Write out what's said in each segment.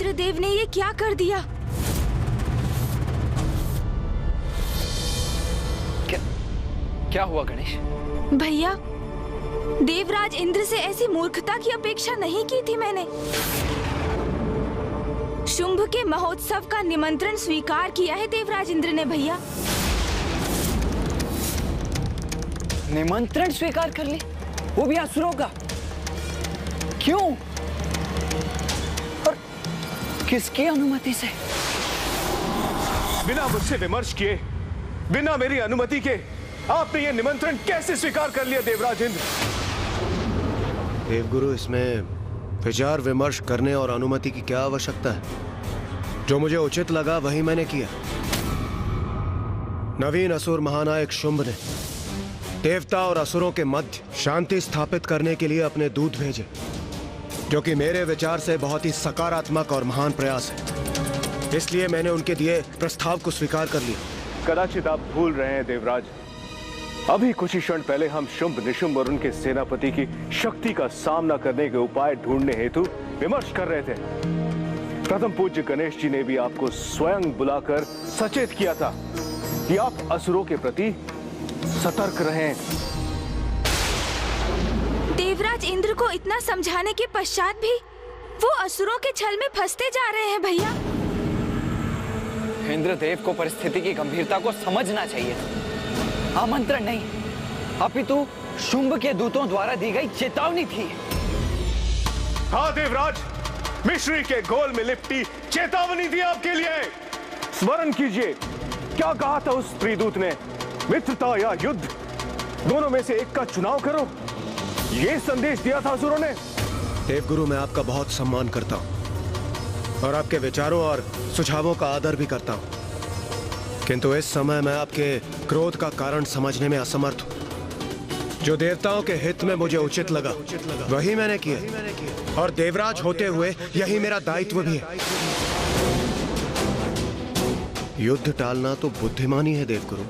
इंद्रदेव ने ये क्या कर दिया? क्या हुआ गणेश? भैया, देवराज इंद्र से ऐसी मूर्खता की अपेक्षा नहीं की थी मैंने। शुंभ के महोत्सव का निमंत्रण स्वीकार किया है देवराज इंद्र ने भैया। निमंत्रण स्वीकार कर ली, वो भी असुरों का? क्यों और किसकी अनुमति से? बिना मुझसे विमर्श किए, बिना मेरी अनुमति के आपने ये निमंत्रण कैसे स्वीकार कर लिया देवराज इंद्र? देवगुरु, इसमें विचार विमर्श करने और अनुमति की क्या आवश्यकता है? जो मुझे उचित लगा वही मैंने किया। नवीन असुर महानायक शुंभ ने देवता और असुरों के मध्य शांति स्थापित करने के लिए अपने दूत भेजे, जो कि मेरे विचार से बहुत ही सकारात्मक और महान प्रयास है। इसलिए मैंने उनके दिए प्रस्ताव को स्वीकार कर लिया। कदाचित आप भूल रहे हैं देवराज, अभी कुछ ही क्षण पहले हम शुंभ निशुंभ और उनके सेनापति की शक्ति का सामना करने के उपाय ढूंढने हेतु विमर्श कर रहे थे। प्रथम पूज्य गणेश जी ने भी आपको स्वयं बुलाकर सचेत किया था कि आप असुरों के प्रति सतर्क रहें। देवराज इंद्र को इतना समझाने के पश्चात भी वो असुरों के छल में फंसते जा रहे हैं भैया। इंद्रदेव को परिस्थिति की गंभीरता को समझना चाहिए। आमंत्रण नहीं, अपितु शुंभ के दूतों द्वारा दी गई चेतावनी थी। हाँ देवराज, मिश्री के घोल में लिपटी चेतावनी दी आपके लिए। स्मरण कीजिए, क्या कहा था उस त्रिदूत ने? मित्रता या युद्ध, दोनों में से एक का चुनाव करो, ये संदेश दिया था असुरों ने। देवगुरु, मैं आपका बहुत सम्मान करता हूं और आपके विचारों और सुझावों का आदर भी करता हूं, किंतु इस समय मैं आपके क्रोध का कारण समझने में असमर्थ हूं। जो देवताओं के हित में मुझे उचित लगा वही मैंने किया, और देवराज होते हुए यही मेरा दायित्व भी है। युद्ध टालना तो बुद्धिमानी है देवगुरु,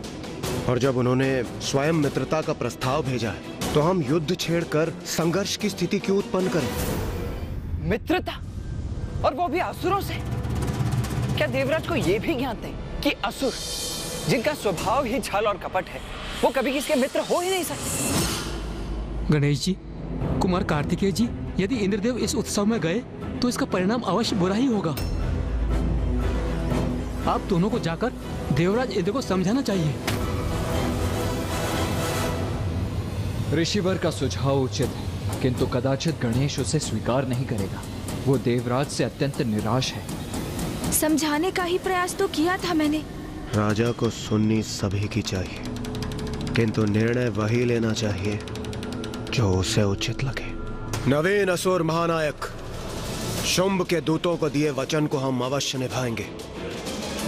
और जब उन्होंने स्वयं मित्रता का प्रस्ताव भेजा है तो हम युद्ध छेड़कर संघर्ष की स्थिति क्यों उत्पन्न करें? मित्रता, और वो भी असुरों से? क्या देवराज को ये भी ज्ञात नहीं कि असुर, जिनका स्वभाव ही छल और कपट है, वो कभी किसी के मित्र हो ही नहीं सकते? गणेश जी, कुमार कार्तिकेय जी, यदि इंद्रदेव इस उत्सव में गए तो इसका परिणाम अवश्य बुरा ही होगा। आप दोनों को जाकर देवराज इंद्र को समझाना चाहिए। ऋषिवर का सुझाव उचित है, किंतु कदाचित गणेश उसे स्वीकार नहीं करेगा। वो देवराज से अत्यंत निराश है। समझाने का ही प्रयास तो किया था मैंने। राजा को सुननी सभी की चाहिए, किंतु निर्णय वही लेना चाहिए जो उसे उचित लगे। नवीन असुर महानायक शुंभ के दूतों को दिए वचन को हम अवश्य निभाएंगे।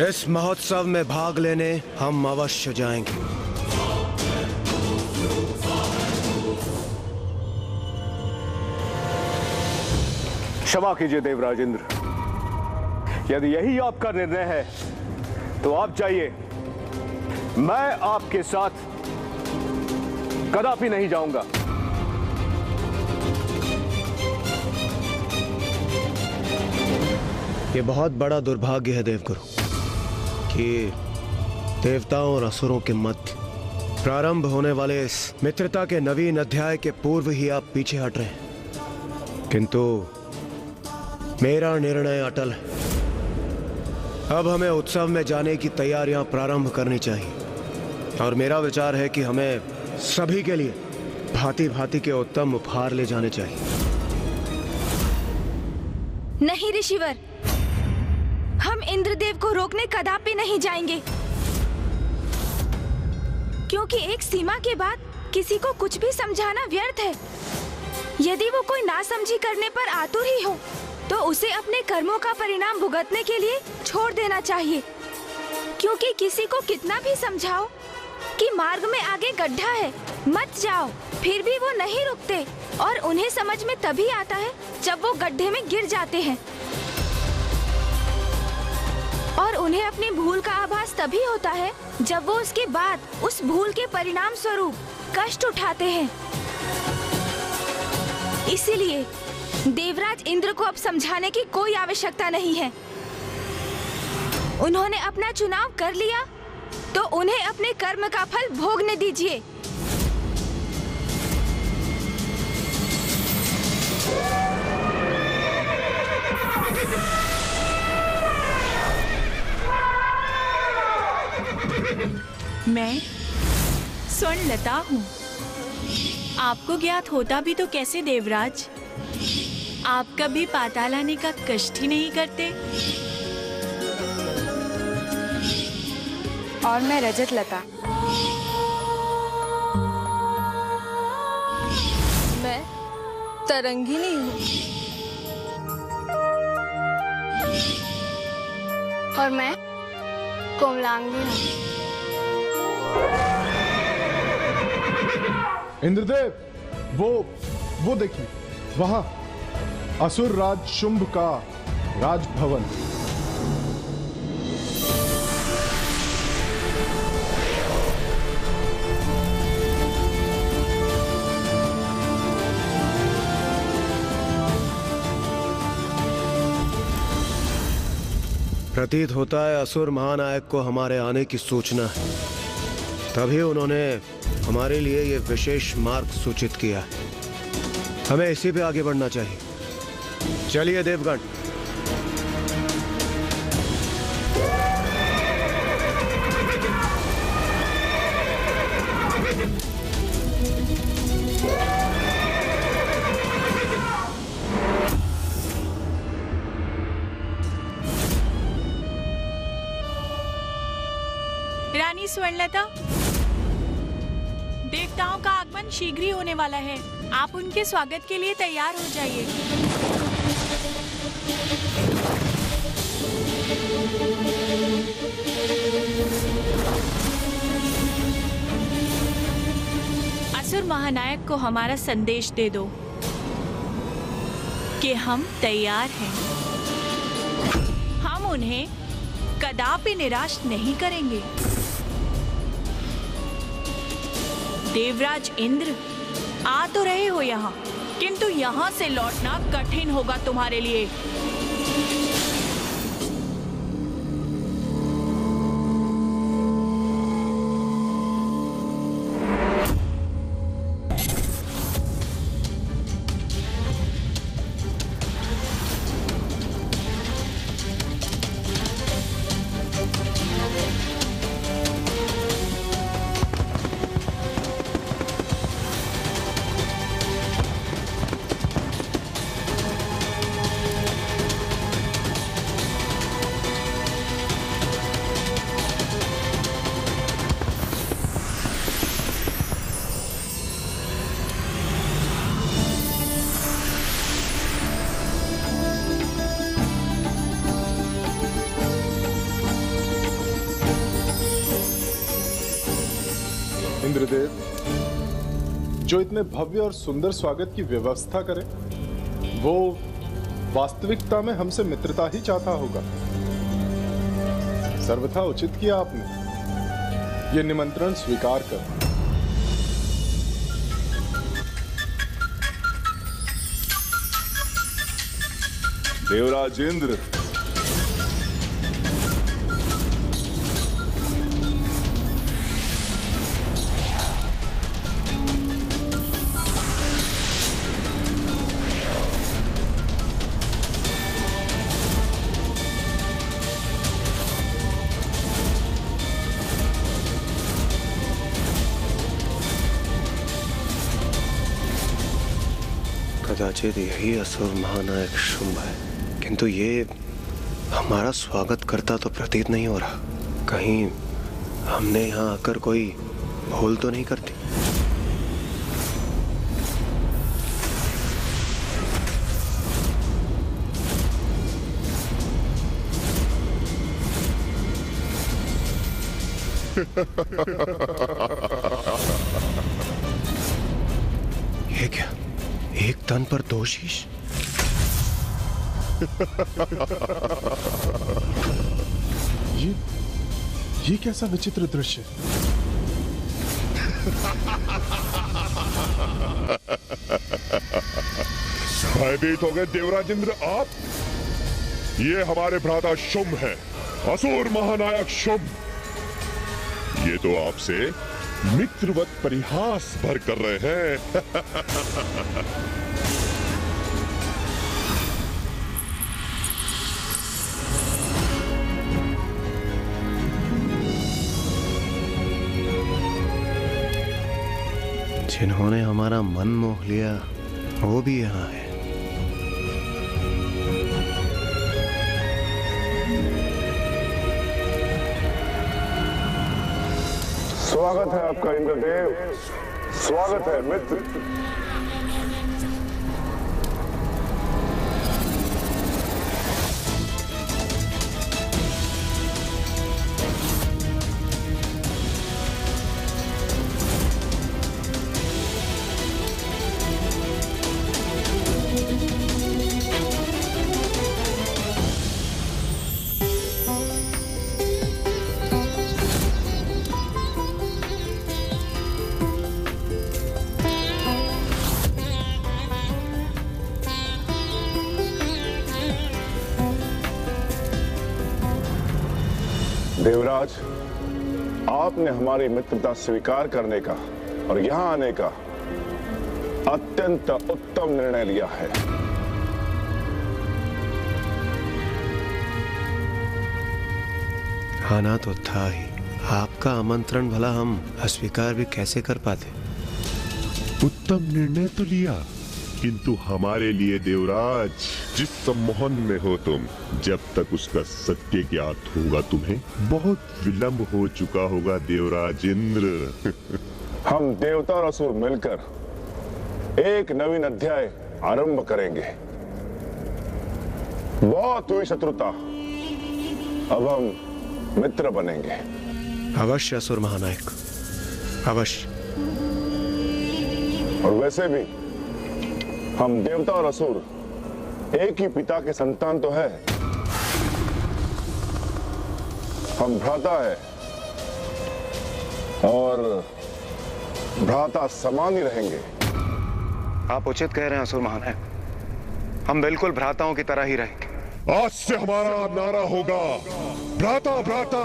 इस महोत्सव में भाग लेने हम अवश्य जाएंगे। क्षमा कीजिए देवराज इंद्र, यदि यही आपका निर्णय है तो आप जाइए, मैं आपके साथ कदापि नहीं जाऊंगा। ये बहुत बड़ा दुर्भाग्य है देवगुरु कि देवताओं और असुरों के मध्य प्रारंभ होने वाले इस मित्रता के नवीन अध्याय के पूर्व ही आप पीछे हट रहे हैं, किंतु मेरा निर्णय अटल है। अब हमें उत्सव में जाने की तैयारियां प्रारंभ करनी चाहिए, और मेरा विचार है कि हमें सभी के लिए भांति भांति के उत्तम उपहार ले जाने चाहिए। नहीं ऋषिवर, हम इंद्रदेव को रोकने कदापि नहीं जाएंगे, क्योंकि एक सीमा के बाद किसी को कुछ भी समझाना व्यर्थ है। यदि वो कोई नासमझी करने पर आतुर ही हो तो उसे अपने कर्मों का परिणाम भुगतने के लिए छोड़ देना चाहिए, क्योंकि किसी को कितना भी समझाओ कि मार्ग में आगे गड्ढा है, मत जाओ, फिर भी वो नहीं रुकते, और उन्हें समझ में तभी आता है जब वो गड्ढे में गिर जाते हैं, और उन्हें अपनी भूल का आभास तभी होता है जब वो उसके बाद उस भूल के परिणाम स्वरूप कष्ट उठाते हैं। इसीलिए देवराज इंद्र को अब समझाने की कोई आवश्यकता नहीं है। उन्होंने अपना चुनाव कर लिया तो उन्हें अपने कर्म का फल भोगने दीजिए। मैं स्वर्णलता हूँ। आपको ज्ञात होता भी तो कैसे देवराज? आप कभी पाताल आने का कष्ट ही नहीं करते। और मैं रजत लता। मैं तरंगिनी हूँ। और मैं कोमलांगी हूँ। इंद्रदेव, वो देखिए, वहां असुर राज शुंभ का राजभवन। प्रतीत होता है असुर महानायक को हमारे आने की सूचना है, तभी उन्होंने हमारे लिए ये विशेष मार्ग सूचित किया है। हमें इसी पे आगे बढ़ना चाहिए। चलिए देवगण। रानी स्वर्णलता, देवताओं का आगमन शीघ्र ही होने वाला है। आप उनके स्वागत के लिए तैयार हो जाइए। असुर महानायक को हमारा संदेश दे दो कि हम तैयार हैं। हम उन्हें कदापि निराश नहीं करेंगे। देवराज इंद्र, आ तो रहे हो यहाँ, किंतु यहाँ से लौटना कठिन होगा तुम्हारे लिए। इंद्रदेव, जो इतने भव्य और सुंदर स्वागत की व्यवस्था करे, वो वास्तविकता में हमसे मित्रता ही चाहता होगा। सर्वथा उचित किया आपने। ये निमंत्रण स्वीकार कर। देवराज इंद्र, कदाचित यही असुर महानायक शुंभ है, किंतु ये हमारा स्वागत करता तो प्रतीत नहीं हो रहा। कहीं हमने यहाँ आकर कोई भूल तो नहीं करती? ये क्या, एक तन पर दो शीश? ये कैसा विचित्र दृश्य? भयभीत हो गए देवराज इंद्र आप? ये हमारे भ्राता शुंभ है, असुर महानायक शुंभ। ये तो आपसे मित्रवत परिहास भर कर रहे हैं। जिन्होंने हमारा मन मोह लिया वो भी यहाँ है। स्वागत है आपका इंद्रदेव, स्वागत है मित्र। देवराज, आपने हमारी मित्रता स्वीकार करने का और यहां आने का अत्यंत उत्तम निर्णय लिया है। आना तो था ही, आपका आमंत्रण भला हम अस्वीकार भी कैसे कर पाते। उत्तम निर्णय तो लिया, किंतु हमारे लिए देवराज, जिस सम्मोहन में हो तुम, जब तक उसका सत्य ज्ञात होगा तुम्हें बहुत विलंब हो चुका होगा देवराज इंद्र। हम देवता और असुर मिलकर एक नवीन अध्याय आरंभ करेंगे। बहुत हुई शत्रुता, अब हम मित्र बनेंगे। अवश्य असुर महानायक, अवश्य। और वैसे भी हम देवता और असुर एक ही पिता के संतान तो है। हम भ्राता है और भ्राता समान ही रहेंगे। आप उचित कह रहे हैं असुर महानायक, हम बिल्कुल भ्राताओं की तरह ही रहेंगे। आज से हमारा नारा होगा भ्राता भ्राता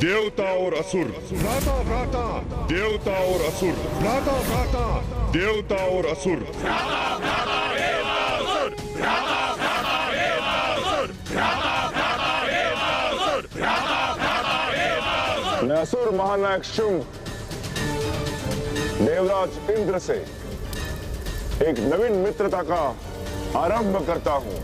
देवता और असुर, भ्राता भ्राता देवता और असुर, भ्राता भ्राता देवता और असुर। मैं असुर महानायक शुंभ देवराज इंद्र से एक नवीन मित्रता का आरंभ करता हूं।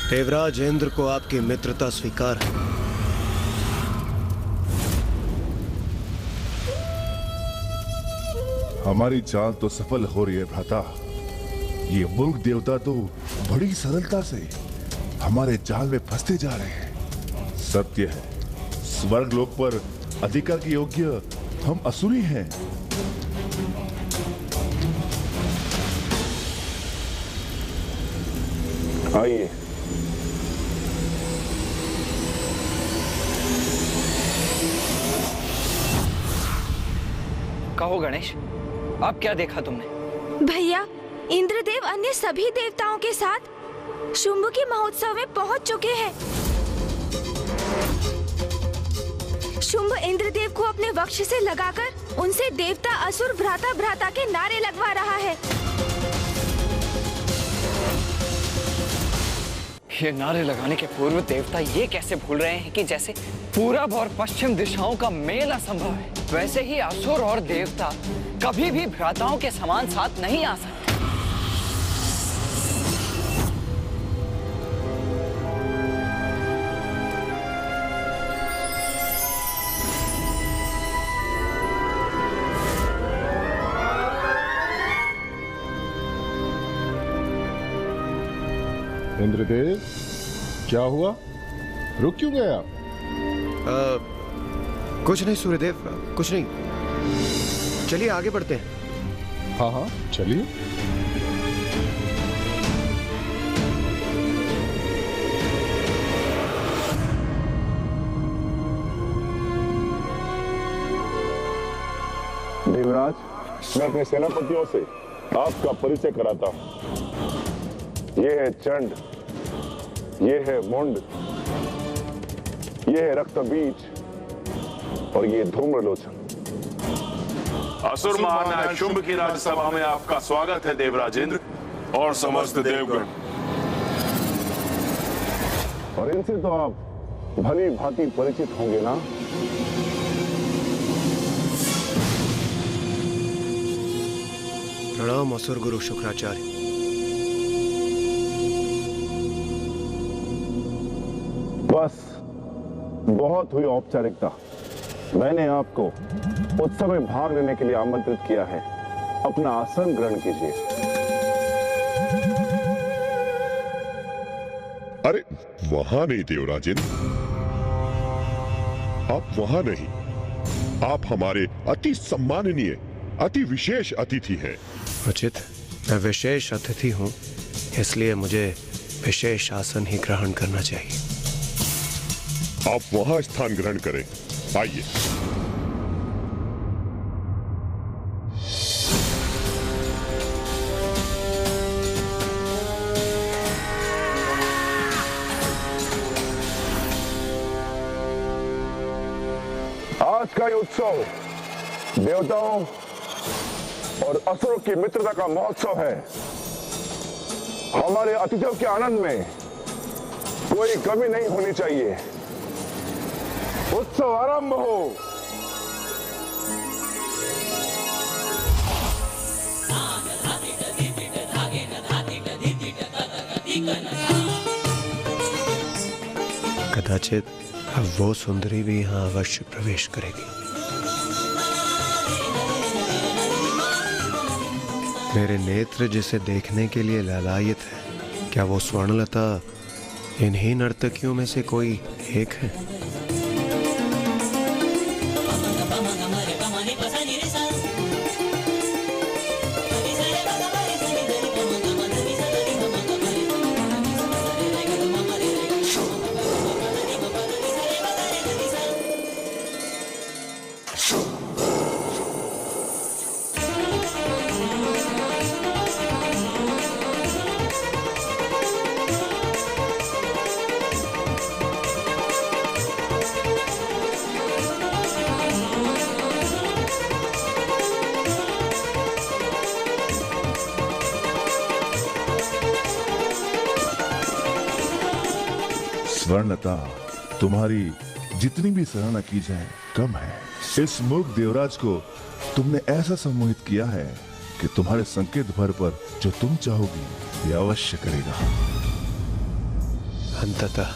देवराज इंद्र को आपकी मित्रता स्वीकार है। हमारी चाल तो सफल हो रही है भ्राता। ये मूर्ख देवता तो बड़ी सरलता से हमारे जाल में फंसते जा रहे हैं। सत्य है, स्वर्ग लोक पर अधिकार के योग्य हम असुरी हैं। आइए, कहो गणेश, अब क्या देखा तुमने? भैया, इंद्रदेव अन्य सभी देवताओं के साथ शुंभ के महोत्सव में पहुंच चुके हैं। शुंभ इंद्रदेव को अपने वक्ष से लगाकर उनसे देवता असुर भ्राता भ्राता के नारे लगवा रहा है। ये नारे लगाने के पूर्व देवता ये कैसे भूल रहे हैं कि जैसे पूरब और पश्चिम दिशाओं का मेल असंभव है, वैसे ही असुर और देवता कभी भी भ्राताओं के समान साथ नहीं आ सकते। इंद्रदेव, क्या हुआ? रुक क्यों गए आप? कुछ नहीं सूर्यदेव, कुछ नहीं। चलिए आगे बढ़ते हैं। हाँ हाँ चलिए। देवराज, मैं अपने सेनापतियों से आपका परिचय कराता हूं। ये है चंड, ये है मुंड, ये है रक्तबीज और ये धूम्रलोचन। असुर महानायक शुंभ की राज्यसभा में आपका स्वागत है देवराजेंद्र और समस्त देवगण। और इनसे तो आप भली भांति परिचित होंगे ना? प्रणाम असुर गुरु शुक्राचार्य। बस बहुत हुई औपचारिकता। मैंने आपको उत्सव में भाग लेने के लिए आमंत्रित किया है। अपना आसन ग्रहण कीजिए। अरे वहां नहीं देवराजेंद्र, आप वहां नहीं। आप हमारे अति सम्माननीय, अति विशेष अतिथि हैं। उचित, मैं विशेष अतिथि हूं, इसलिए मुझे विशेष आसन ही ग्रहण करना चाहिए। आप वहां स्थान ग्रहण करें। आइए। आज का ये उत्सव देवताओं और असुरों की मित्रता का महोत्सव है। हमारे अतिथियों के आनंद में कोई कमी नहीं होनी चाहिए। उत्सव आरंभ हो। कदाचित अब वो सुंदरी भी यहाँ अवश्य प्रवेश करेगी। मेरे नेत्र जिसे देखने के लिए लालायित है, क्या वो स्वर्णलता इन्हीं नर्तकियों में से कोई एक है? स्वर्णता, तुम्हारी जितनी भी सराहना की जाए कम है। इस मूर्ख देवराज को तुमने ऐसा सम्मोहित किया है कि तुम्हारे संकेत भर पर जो तुम चाहोगी ये अवश्य करेगा। अंततः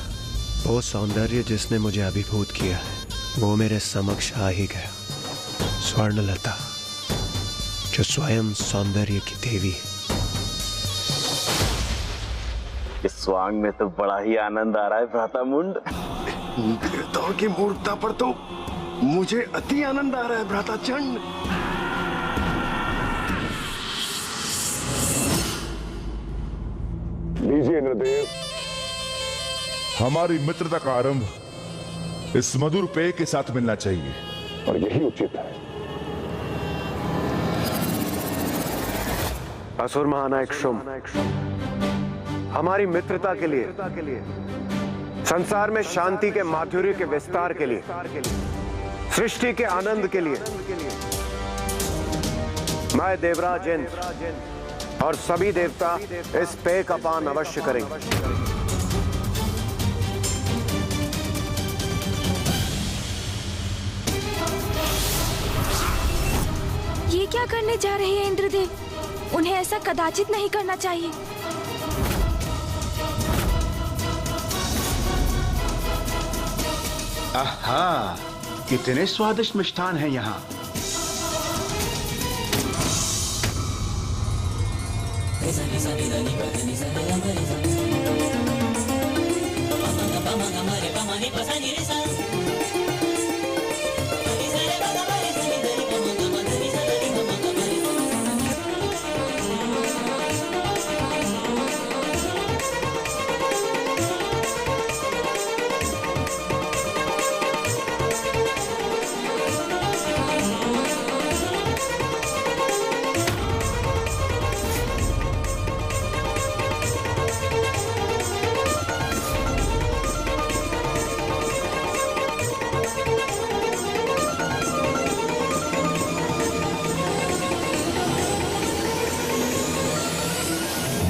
वो सौंदर्य जिसने मुझे अभिभूत किया है वो मेरे समक्ष आ ही गया। स्वर्णलता जो स्वयं सौंदर्य की देवी है। इस स्वांग में तो बड़ा ही आनंद आ रहा है भ्राता मुंड। देवताओं की मूर्खता पर तो मुझे अति आनंद आ रहा है भ्राता चंड। लीजिए इंद्रदेव, हमारी मित्रता का आरंभ इस मधुर पेय के साथ मिलना चाहिए और यही उचित है। असुर महानायक शुंभ, हमारी मित्रता के लिए, संसार में शांति के माधुर्य के विस्तार के लिए, सृष्टि के आनंद के लिए मैं देवराज इंद्र और सभी देवता इस पेय का पान अवश्य करेंगे। ये क्या करने जा रहे हैं इंद्रदेव? उन्हें ऐसा कदाचित नहीं करना चाहिए। आहा, कितने स्वादिष्ट मिष्ठान हैं यहाँ।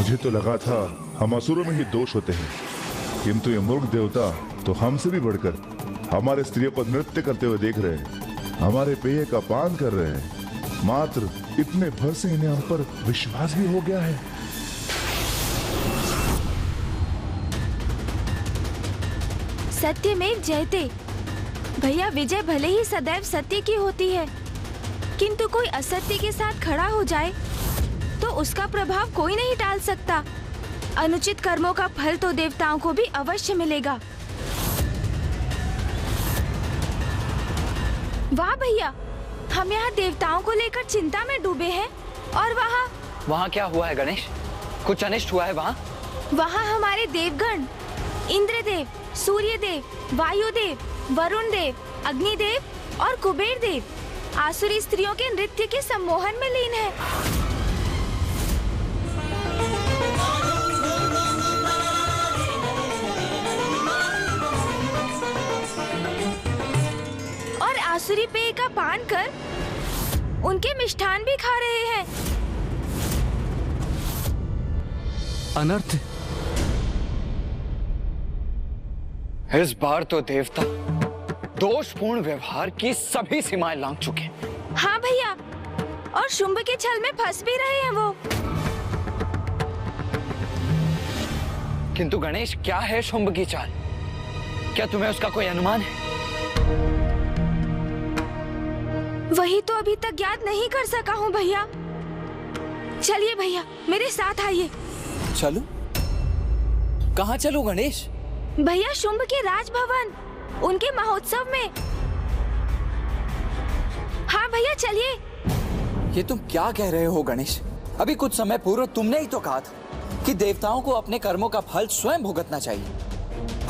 मुझे तो लगा था हम असुरों में ही दोष होते हैं, किंतु ये मूर्ख देवता तो हमसे भी बढ़कर हमारे स्त्रियों को नृत्य करते हुए देख रहे हैं, हमारे पेय का पान कर रहे हैं। मात्र इतने भर से इन्हें हम पर विश्वास भी हो गया है। सत्यमेव जयते। भैया, विजय भले ही सदैव सत्य की होती है, किंतु कोई असत्य के साथ खड़ा हो जाए तो उसका प्रभाव कोई नहीं टाल सकता। अनुचित कर्मों का फल तो देवताओं को भी अवश्य मिलेगा। वाह भैया, हम यहाँ देवताओं को लेकर चिंता में डूबे हैं और वहाँ क्या हुआ है गणेश? कुछ अनिष्ट हुआ है वहाँ? वहाँ हमारे देवगण इंद्रदेव, सूर्यदेव, वायुदेव, वरुण देव, अग्निदेव और कुबेर देव आसुरी स्त्रियों के नृत्य के सम्मोहन में लीन है। और आसुरी पेय का पान कर उनके मिष्ठान भी खा रहे हैं। अनर्थ। इस बार तो देवता दोषपूर्ण व्यवहार की सभी सीमाएं लांघ चुके हैं। हाँ भैया, और शुंभ के छल में फंस भी रहे हैं वो। किंतु गणेश, क्या है शुंभ की चाल? क्या तुम्हें उसका कोई अनुमान है? वही तो अभी तक ज्ञात नहीं कर सका हूँ भैया। चलिए भैया, मेरे साथ आइए। चलो? कहाँ चलो गणेश? भैया, शुंभ के राजभवन, उनके महोत्सव में। हाँ भैया, चलिए। ये तुम क्या कह रहे हो गणेश? अभी कुछ समय पूर्व तुमने ही तो कहा था कि देवताओं को अपने कर्मों का फल स्वयं भुगतना चाहिए,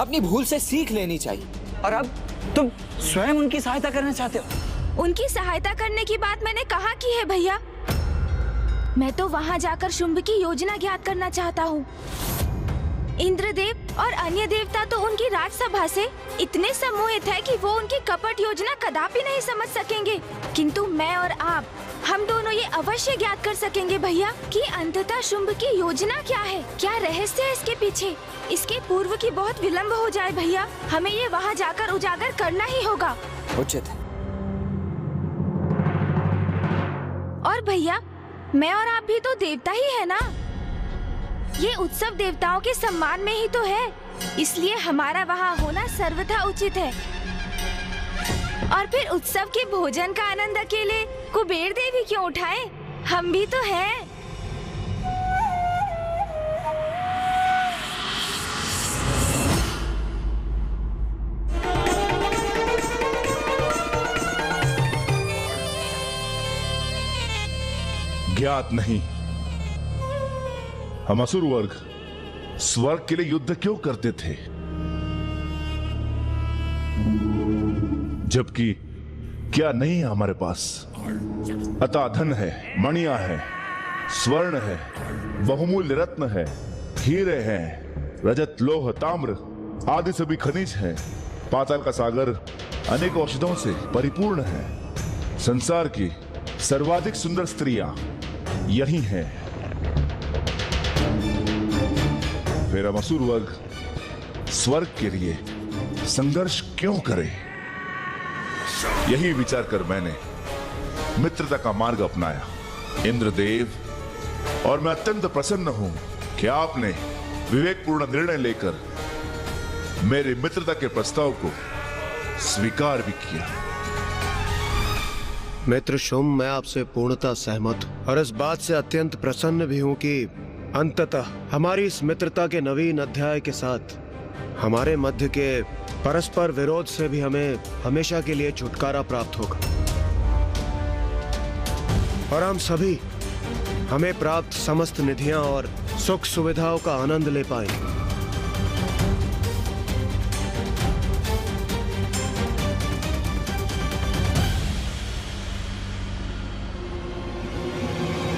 अपनी भूल से सीख लेनी चाहिए, और अब तुम स्वयं उनकी सहायता करना चाहते हो। उनकी सहायता करने की बात मैंने कहाँ की है भैया? मैं तो वहाँ जाकर शुंभ की योजना ज्ञात करना चाहता हूँ। इंद्रदेव और अन्य देवता तो उनकी राजसभा से इतने सम्मोहित है कि वो उनकी कपट योजना कदापि नहीं समझ सकेंगे, किंतु मैं और आप, हम दोनों ये अवश्य ज्ञात कर सकेंगे भैया कि अंततः शुंभ की योजना क्या है, क्या रहस्य है इसके पीछे। इसके पूर्व की बहुत विलंब हो जाए भैया, हमें ये वहाँ जाकर उजागर करना ही होगा। उचित है। और भैया, मैं और आप भी तो देवता ही है ना। ये उत्सव देवताओं के सम्मान में ही तो है, इसलिए हमारा वहाँ होना सर्वथा उचित है। और फिर उत्सव के भोजन का आनंद अकेले कुबेर देवी क्यों उठाएं? हम भी तो हैं। ज्ञात नहीं, हम असुर वर्ग स्वर्ग के लिए युद्ध क्यों करते थे, जबकि क्या नहीं है हमारे पास? अतः धन है, मणियां है, स्वर्ण है, बहुमूल्य रत्न है, हीरे हैं, रजत, लोह, ताम्र आदि सभी खनिज हैं। पाताल का सागर अनेक औषधों से परिपूर्ण है। संसार की सर्वाधिक सुंदर स्त्रियां यही हैं। फिर हम असुर वर्ग स्वर्ग के लिए संघर्ष क्यों करें? यही विचार कर मैंने मित्रता का मार्ग अपनाया। इंद्रदेव, और मैं अत्यंत प्रसन्न हूं कि आपने विवेकपूर्ण निर्णय लेकर मेरे मित्रता के प्रस्ताव को स्वीकार भी किया। मित्र शुंभ, मैं आपसे पूर्णतः सहमत हूं और इस बात से अत्यंत प्रसन्न भी हूं कि अंततः हमारी इस मित्रता के नवीन अध्याय के साथ हमारे मध्य के परस्पर विरोध से भी हमें हमेशा के लिए छुटकारा प्राप्त होगा और हम सभी हमें प्राप्त समस्त निधियां और सुख सुविधाओं का आनंद ले पाएंगे।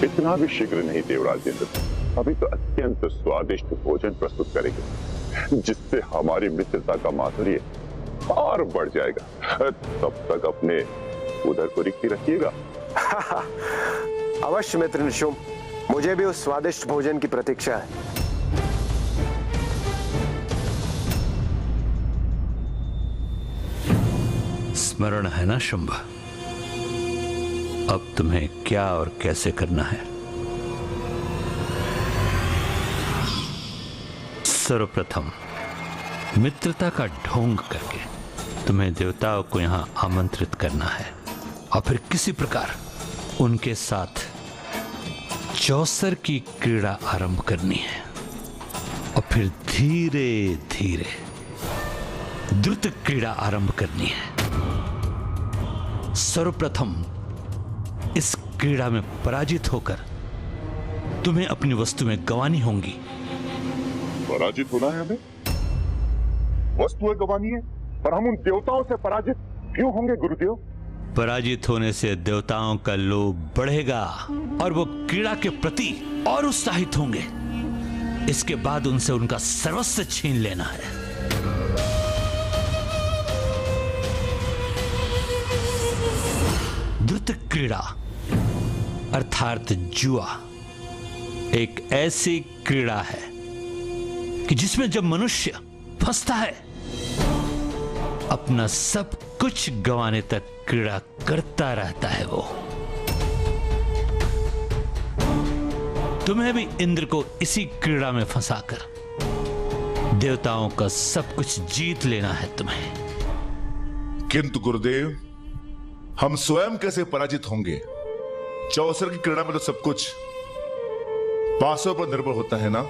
इतना भी शीघ्र नहीं देवराज इंद्र, अभी तो अत्यंत स्वादिष्ट भोजन प्रस्तुत करेंगे जिससे हमारी मित्रता का माधुर्य और बढ़ जाएगा। तब तक अपने उदर को रिक्ति रखिएगा। अवश्य मित्र शुंभ, मुझे भी उस स्वादिष्ट भोजन की प्रतीक्षा है। स्मरण है ना शुंभ? अब तुम्हें क्या और कैसे करना है? सर्वप्रथम मित्रता का ढोंग करके तुम्हें देवताओं को यहां आमंत्रित करना है और फिर किसी प्रकार उनके साथ चौसर की क्रीड़ा आरंभ करनी है और फिर धीरे धीरे द्रुत क्रीड़ा आरंभ करनी है। सर्वप्रथम इस क्रीड़ा में पराजित होकर तुम्हें अपनी वस्तुएं गंवानी होंगी। पराजित होना है हमें? वस्तुएं गंवानी है? पर हम उन देवताओं से पराजित क्यों होंगे गुरुदेव? पराजित होने से देवताओं का लोभ बढ़ेगा और वो क्रीड़ा के प्रति और उत्साहित होंगे। इसके बाद उनसे उनका सर्वस्व छीन लेना है। द्रुत क्रीड़ा अर्थात जुआ एक ऐसी क्रीड़ा है कि जिसमें जब मनुष्य फंसता है अपना सब कुछ गंवाने तक क्रीड़ा करता रहता है। वो तुम्हें भी इंद्र को इसी क्रीड़ा में फंसाकर देवताओं का सब कुछ जीत लेना है तुम्हें। किंतु गुरुदेव, हम स्वयं कैसे पराजित होंगे? चौसर की क्रीड़ा में तो सब कुछ पासों पर निर्भर होता है ना?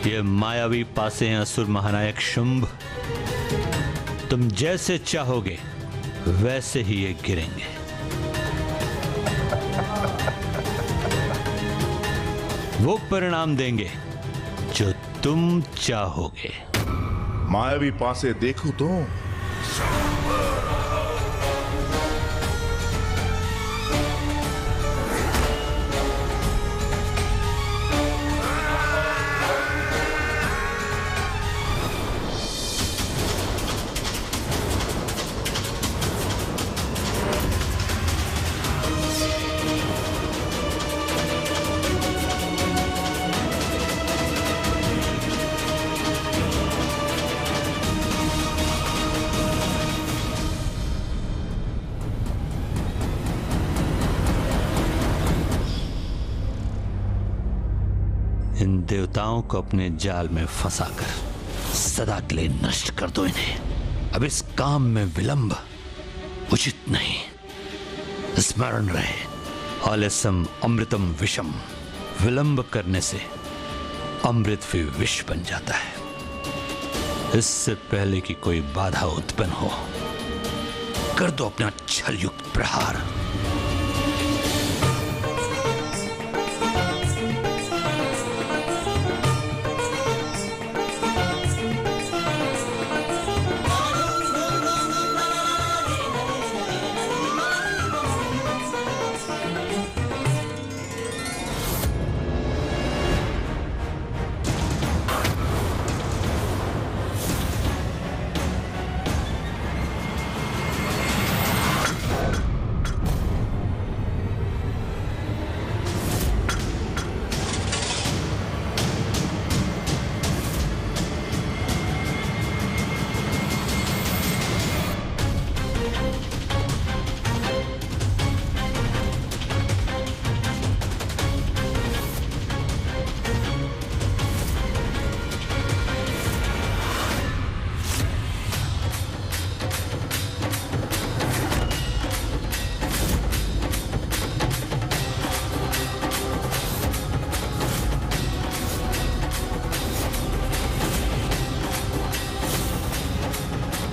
ये मायावी पासे हैं असुर महानायक शुंभ। तुम जैसे चाहोगे वैसे ही ये गिरेंगे। वो परिणाम देंगे जो तुम चाहोगे। मायावी पासे देखो तो। इन देवताओं को अपने जाल में फंसाकर सदा के लिए नष्ट कर दो इन्हें। अब इस काम में विलंब उचित नहीं। स्मरण रहे, आलस्यम अमृतम विषम। विलंब करने से अमृत भी विष बन जाता है। इससे पहले कि कोई बाधा उत्पन्न हो, कर दो अपना छलयुक्त प्रहार।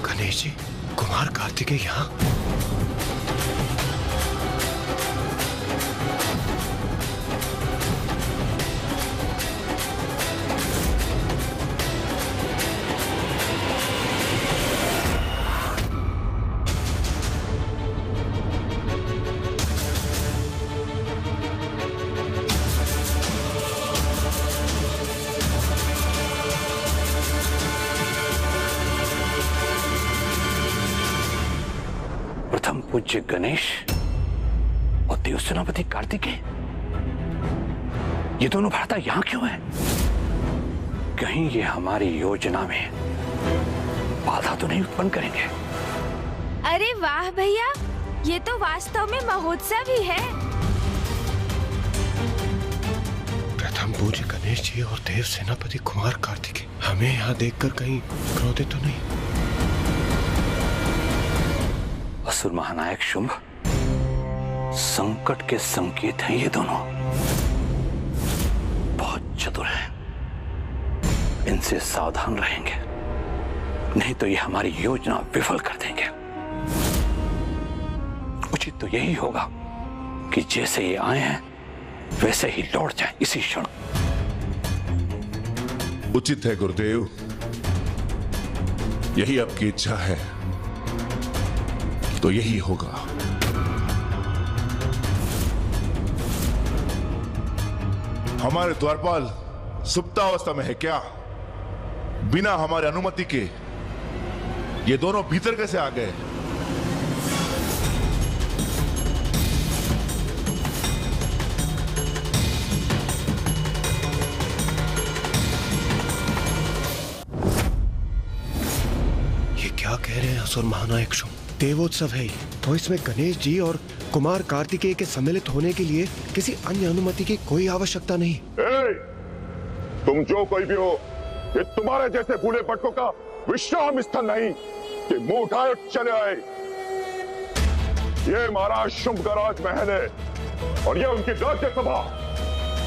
गणेश जी, कुमार कार्तिकेय यहाँ? प्रथम पूज्य गणेश और देव सेनापति कार्तिकेय, ये दोनों भ्राता यहां क्यों हैं? कहीं ये हमारी योजना में बाधा तो नहीं उत्पन्न करेंगे? अरे वाह भैया, ये तो वास्तव में महोत्सव ही है। प्रथम पूज्य गणेश जी और देव सेनापति कुमार कार्तिकेय हमें यहाँ देखकर कहीं क्रोधित तो नहीं? असुर महानायक शुंभ, संकट के संकेत हैं ये दोनों। बहुत चतुर हैं, इनसे सावधान रहेंगे, नहीं तो ये हमारी योजना विफल कर देंगे। उचित तो यही होगा कि जैसे ये आए हैं वैसे ही लौट जाए इसी क्षण। उचित है गुरुदेव, यही आपकी इच्छा है तो यही होगा। हमारे द्वारपाल सुप्तावस्था में है क्या? बिना हमारी अनुमति के ये दोनों भीतर कैसे आ गए? क्या कह रहे हैं असुर महानायक शुंभ? देवोत्सव है ये, तो इसमें गणेश जी और कुमार कार्तिकेय के सम्मिलित होने के लिए किसी अन्य अनुमति की कोई आवश्यकता नहीं। तुम जो कोई भी हो, ये तुम्हारे जैसे भूले भटकों का विश्राम स्थान नहीं कि मुंह उठाए और चले आए। ये महाराज शुंभ का राजमहल है और ये उनकी राज्यसभा।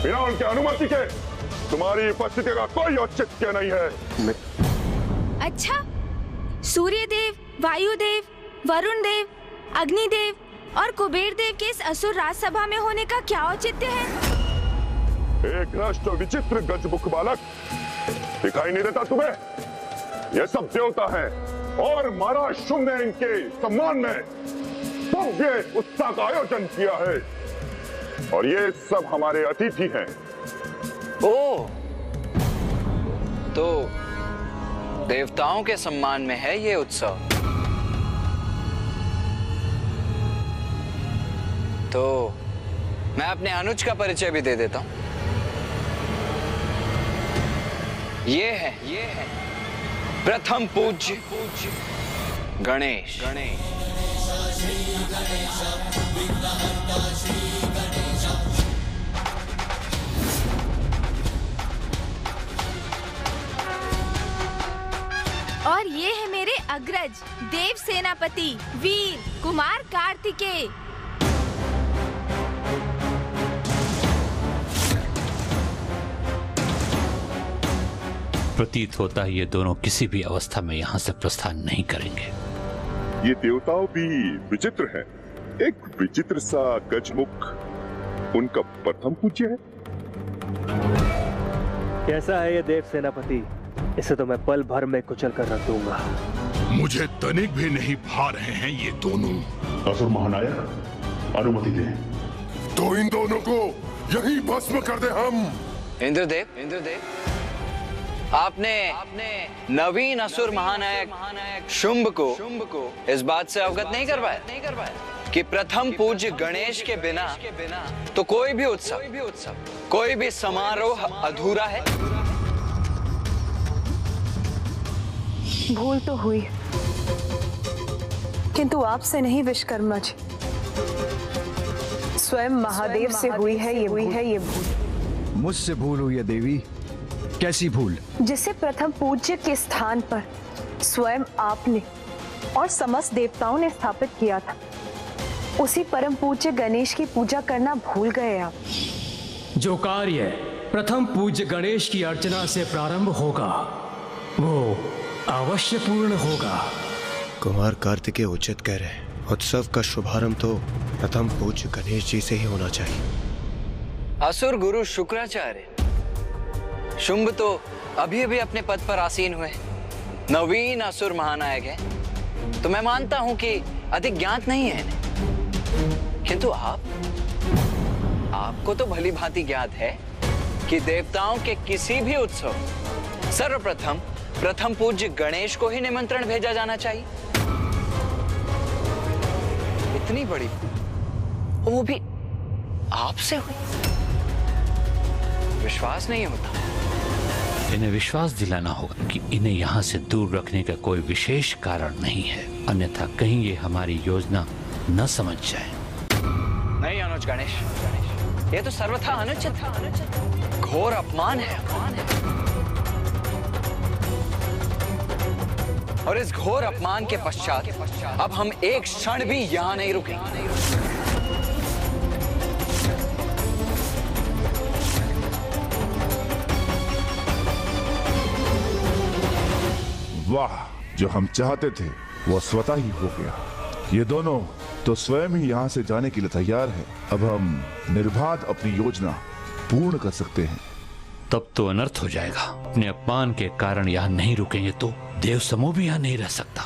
बिना उनकी अनुमति के तुम्हारी उपस्थिति का कोई औचित्य नहीं है। अच्छा, सूर्यदेव, वायुदेव, वरुण देव, अग्निदेव और कुबेर देव के इस असुर राजसभा में होने का क्या औचित्य है? एक नष्ट विचित्र गजमुख बालक दिखाई नहीं देता तुम्हें? ये सब देवता हैं और महाराज शुंभ ने इनके सम्मान में भव्य उत्सव का आयोजन किया है और ये सब हमारे अतिथि हैं। ओ, तो देवताओं के सम्मान में है ये उत्सव। तो मैं अपने अनुज का परिचय भी दे देता हूं। ये है प्रथम पूज्य गणेश। और ये है मेरे अग्रज देव सेनापति वीर कुमार कार्तिकेय। प्रतीत होता है ये दोनों किसी भी अवस्था में यहाँ से प्रस्थान नहीं करेंगे। ये देवताओं भी विचित्र हैं। एक विचित्र सा गजमुख उनका प्रथम पूज्य है। कैसा है ये देव सेनापति? इसे तो मैं पल भर में कुचल कर रख दूंगा। मुझे तनिक भी नहीं भा रहे हैं ये दोनों। असुर महानायक, अनुमति दें। तो इन दोनों को यहीं भस्म कर दे हम। इंद्रदेव, आपने नवीन असुर महानायक शुंभ को इस बात से अवगत नहीं करवाया कि प्रथम पूज्य गणेश के बिना तो कोई भी उत्सव, कोई भी समारोह अधूरा है। भूल तो हुई, किंतु आपसे नहीं विश्वकर्मा जी, स्वयं महादेव से हुई है ये भूल। मुझसे भूल हुई है देवी? कैसी भूल? जिसे प्रथम पूज्य के स्थान पर स्वयं आपने और समस्त देवताओं ने स्थापित किया था, उसी परम पूज्य गणेश की पूजा करना भूल गए आप। जो कार्य प्रथम पूज्य गणेश की अर्चना से प्रारंभ होगा वो अवश्य पूर्ण होगा। कुमार कार्तिकेय उचित कह रहे हैं। उत्सव का शुभारंभ तो प्रथम पूज्य गणेश जी से ही होना चाहिए। असुर गुरु शुक्राचार्य शुंभ तो अभी अभी अपने पद पर आसीन हुए, नवीन असुर महानायक है, तो मैं मानता हूं कि अधिक ज्ञात नहीं है इन्हें। किंतु आपको तो भली भांति ज्ञात है कि देवताओं के किसी भी उत्सव सर्वप्रथम प्रथम पूज्य गणेश को ही निमंत्रण भेजा जाना चाहिए। इतनी बड़ी भूल, वो भी आपसे हुई? विश्वास नहीं होता। इन्हें विश्वास दिलाना होगा कि इन्हें यहाँ से दूर रखने का कोई विशेष कारण नहीं है, अन्यथा कहीं ये हमारी योजना न समझ जाए। नहीं अनुज गणेश, ये तो सर्वथा अनुचित, घोर अपमान है। और इस घोर अपमान के पश्चात अब हम एक क्षण भी यहाँ नहीं रुकेंगे। वाह, जो हम चाहते थे वो स्वतः ही हो गया। ये दोनों तो स्वयं ही यहाँ से जाने के लिए तैयार है। अब हम निर्बाध अपनी योजना पूर्ण कर सकते हैं। तब तो अनर्थ हो जाएगा। अपने अपमान के कारण यहाँ नहीं रुकेंगे तो देव समूह भी यहाँ नहीं रह सकता।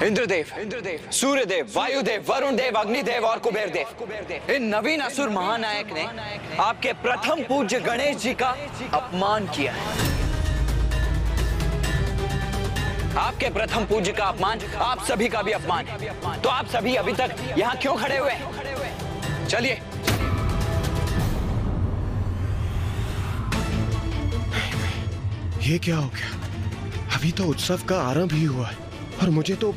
इंद्रदेव, सूर्यदेव, वायुदेव, वरुण देव, अग्निदेव और कुबेर देव, इन नवीन असुर महानायक ने आपके प्रथम पूज्य गणेश जी का अपमान किया है। आपके प्रथम पूज्य का अपमान आप सभी का भी अपमान है। तो आप सभी अभी तक यहाँ क्यों खड़े हुए हैं? चलिए। ये क्या हो गया? अभी तो उत्सव का आरंभ ही हुआ है और मुझे तो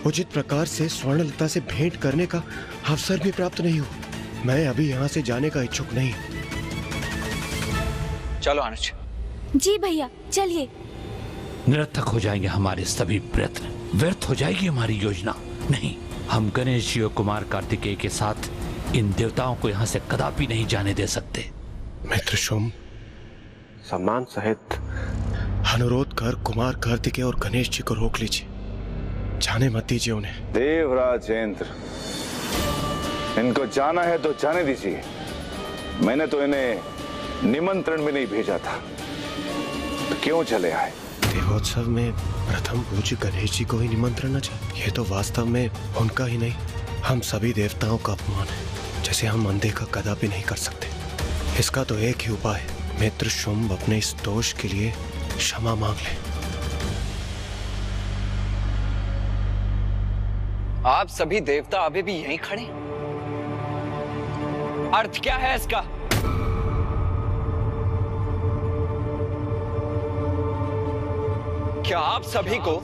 उचित प्रकार से स्वर्णलता से भेंट करने का अवसर भी प्राप्त नहीं हुआ। मैं अभी यहाँ से जाने का इच्छुक नहीं। चलो अनुज। जी भैया, चलिए। निरर्थक हो जाएंगे हमारे सभी प्रयत्न, व्यर्थ हो जाएगी हमारी योजना। नहीं, हम गणेश जी और कुमार कार्तिकेय के साथ इन देवताओं को यहाँ से कदापि नहीं जाने दे सकते। मित्र शुंभ, सम्मान सहित अनुरोध कर कुमार कार्तिकेय और गणेश जी को रोक लीजिए। जाने मत दीजिए उन्हें। देवराज इंद्र, इनको जाना है तो जाने दीजिए। मैंने तो इन्हें निमंत्रण भी नहीं भेजा था, तो क्यों चले आए? देवोत्सव में प्रथम पूज्य गणेश जी को ही निमंत्रण न चाहिए। ये तो वास्तव में उनका ही नहीं, हम सभी देवताओं का अपमान है, जिसे हम अनदेखा कदापि नहीं कर सकते। इसका तो एक ही उपाय है, मित्र शुंभ अपने इस दोष के लिए क्षमा मांग ले। आप सभी देवता अभी भी यहीं खड़े? अर्थ क्या है इसका? क्या आप सभी को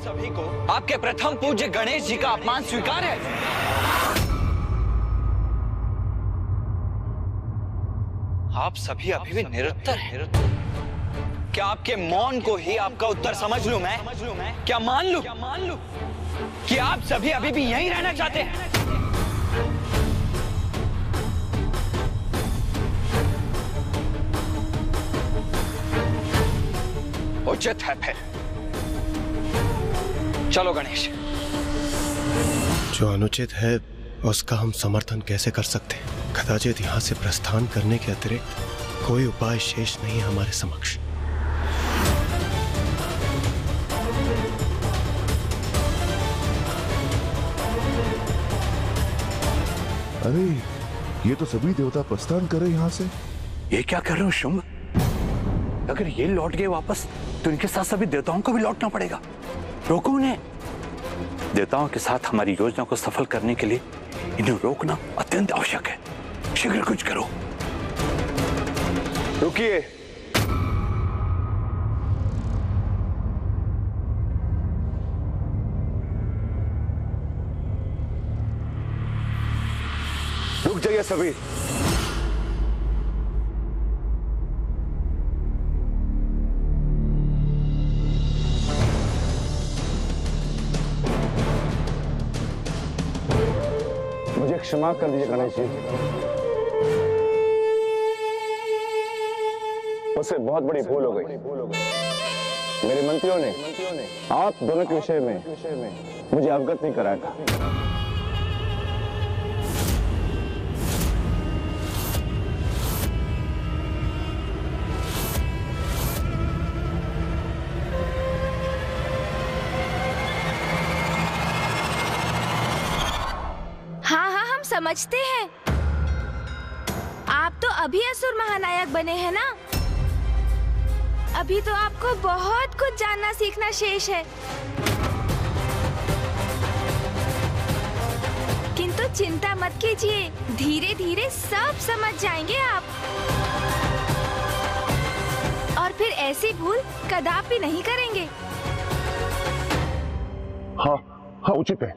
आपके प्रथम पूज्य गणेश जी का अपमान स्वीकार है? आप सभी अभी भी निरुत्तर हैं। क्या आपके मौन को ही आपका उत्तर समझ लूं मैं? क्या मान लूं कि आप सभी अभी भी यहीं रहना चाहते हैं? उचित है फिर। चलो गणेश। जो अनुचित है उसका हम समर्थन कैसे कर सकते हैं? कदाचित यहाँ से प्रस्थान करने के अतिरिक्त कोई उपाय शेष नहीं हमारे समक्ष। अरे, ये तो सभी देवता प्रस्थान करे यहाँ से। ये क्या कर रहे हो शुंभ? अगर ये लौट गए वापस तो इनके साथ सभी देवताओं को भी लौटना पड़ेगा। रोको उन्हें। देवताओं के साथ हमारी योजना को सफल करने के लिए इन्हें रोकना अत्यंत आवश्यक है। शीघ्र कुछ करो। रुकिए। रुक जाइए सभी। मुझे क्षमा कर दीजिए गणेश जी, मुझसे बहुत बड़ी भूल हो गई। मेरे मंत्रियों ने आप दोनों के विषय में मुझे अवगत नहीं कराया था। समझते हैं। आप तो अभी असुर महानायक बने हैं ना? अभी तो आपको बहुत कुछ जानना सीखना शेष है। किंतु चिंता मत कीजिए, धीरे धीरे सब समझ जाएंगे आप। और फिर ऐसी भूल कदापि नहीं करेंगे। हाँ हाँ, उचित है।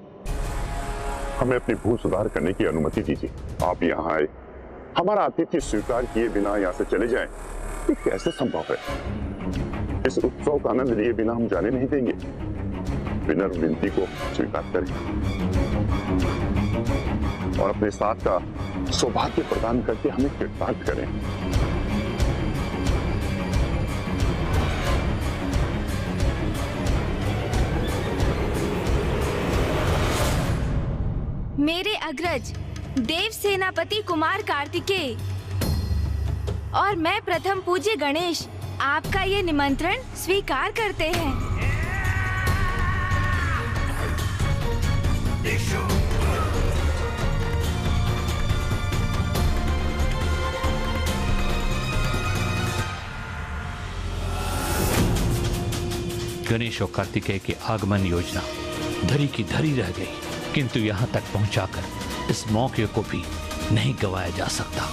हमें अपनी भूल सुधार करने की अनुमति दीजिए। आप यहाँ आए, हमारा आतिथ्य स्वीकार किए बिना यहाँ से चले जाएं, ये कैसे संभव है? इस उत्सव का आनंद लिए बिना हम जाने नहीं देंगे। विनम्र विनती को स्वीकार करें और अपने साथ का सौभाग्य प्रदान करके हमें कृतार्थ करें। मेरे अग्रज देव सेनापति कुमार कार्तिकेय और मैं प्रथम पूज्य गणेश आपका ये निमंत्रण स्वीकार करते हैं। गणेश और कार्तिकेय की आगमन योजना धरी की धरी रह गई, किंतु यहां तक पहुंचाकर इस मौके को भी नहीं गंवाया जा सकता।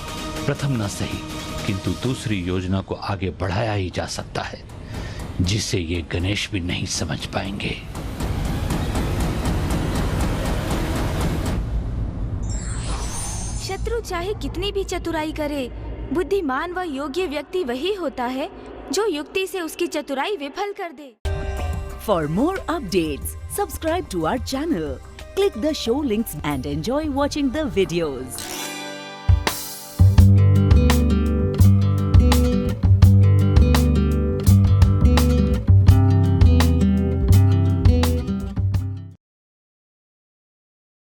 प्रथम न सही, किंतु दूसरी योजना को आगे बढ़ाया ही जा सकता है, जिसे ये गणेश भी नहीं समझ पाएंगे। शत्रु चाहे कितनी भी चतुराई करे, बुद्धिमान व योग्य व्यक्ति वही होता है जो युक्ति से उसकी चतुराई विफल कर दे। For more updates, subscribe to our channel, click the show links and enjoy watching the videos.